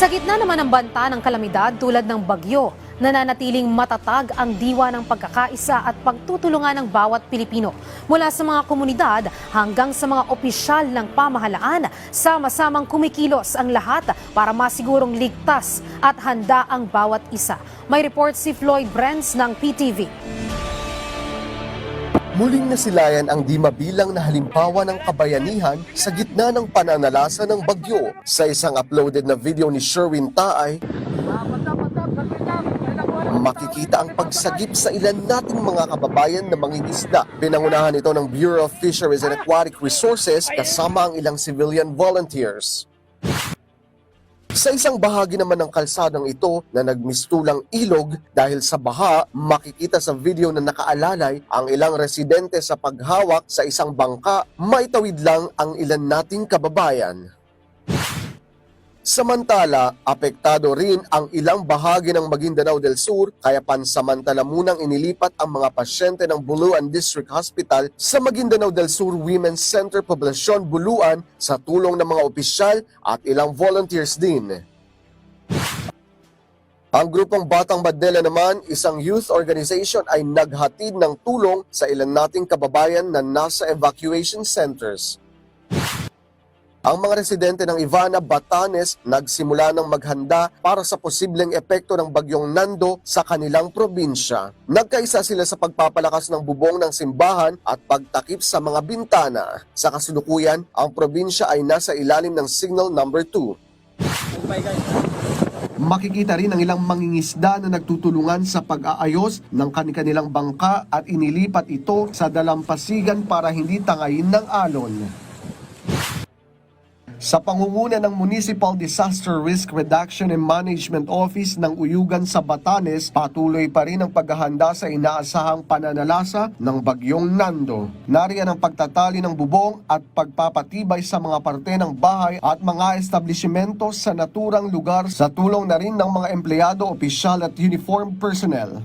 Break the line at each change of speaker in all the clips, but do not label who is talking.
Sa gitna naman ng banta ng kalamidad tulad ng bagyo, nananatiling matatag ang diwa ng pagkakaisa at pagtutulungan ng bawat Pilipino. Mula sa mga komunidad hanggang sa mga opisyal ng pamahalaan, sama-samang kumikilos ang lahat para masigurong ligtas at handa ang bawat isa. May report si Floyd Brenz ng PTV.
Muling nasilayan ang di mabilang na halimbawa ng kabayanihan sa gitna ng pananalasa ng bagyo. Sa isang uploaded na video ni Sherwin Taay, makikita ang pagsagip sa ilan nating mga kababayan na mangingisda. Pinangunahan ito ng Bureau of Fisheries and Aquatic Resources kasama ang ilang civilian volunteers. Sa isang bahagi naman ng kalsadang ito na nagmistulang ilog dahil sa baha, makikita sa video na nakaalalay ang ilang residente sa paghawak sa isang bangka, maitawid lang ang ilan nating kababayan. Samantala, apektado rin ang ilang bahagi ng Maguindanao del Sur kaya pansamantala munang inilipat ang mga pasyente ng Buluan District Hospital sa Maguindanao del Sur Women's Center Poblacion Buluan sa tulong ng mga opisyal at ilang volunteers din. Ang grupong Batang Badnela naman, isang youth organization ay naghatid ng tulong sa ilan nating kababayan na nasa evacuation centers. Ang mga residente ng Ivana, Batanes nagsimula ng maghanda para sa posibleng epekto ng bagyong Nando sa kanilang probinsya. Nagkaisa sila sa pagpapalakas ng bubong ng simbahan at pagtakip sa mga bintana. Sa kasalukuyan, ang probinsya ay nasa ilalim ng Signal Number 2. Makikita rin ang ilang mangingisda na nagtutulungan sa pag-aayos ng kanilang bangka at inilipat ito sa dalampasigan para hindi tangayin ng alon. Sa pangunguna ng Municipal Disaster Risk Reduction and Management Office ng Uyugan sa Batanes, patuloy pa rin ang paghahanda sa inaasahang pananalasa ng bagyong Nando. Nariyan ang pagtatali ng bubong at pagpapatibay sa mga parte ng bahay at mga establishmento sa naturang lugar sa tulong na rin ng mga empleyado, opisyal at uniformed personnel.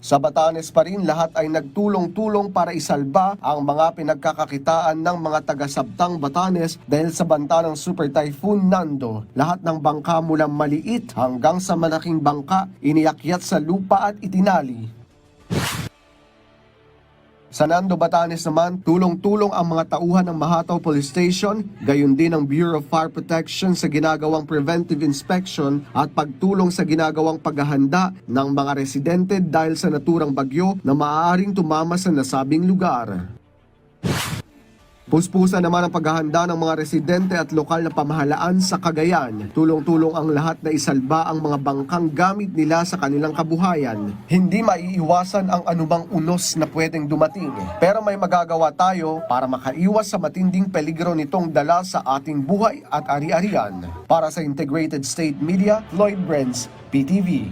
Sa Batanes pa rin, lahat ay nagtulong-tulong para isalba ang mga pinagkakakitaan ng mga taga-Sabtang Batanes dahil sa banta ng Super Typhoon Nando. Lahat ng bangka mula maliit hanggang sa malaking bangka, iniakyat sa lupa at itinali. Sa Nando, Batanes naman, tulong-tulong ang mga tauhan ng Mahataw Police Station, gayon din ang Bureau of Fire Protection sa ginagawang preventive inspection at pagtulong sa ginagawang paghahanda ng mga residente dahil sa naturang bagyo na maaaring tumama sa nasabing lugar. Puspusan naman ang paghahanda ng mga residente at lokal na pamahalaan sa Cagayan. Tulong-tulong ang lahat na isalba ang mga bangkang gamit nila sa kanilang kabuhayan. Hindi maiiwasan ang anumang unos na pwedeng dumating. Pero may magagawa tayo para makaiwas sa matinding peligro nitong dala sa ating buhay at ari-arian. Para sa Integrated State Media, Floyd Brenz, PTV.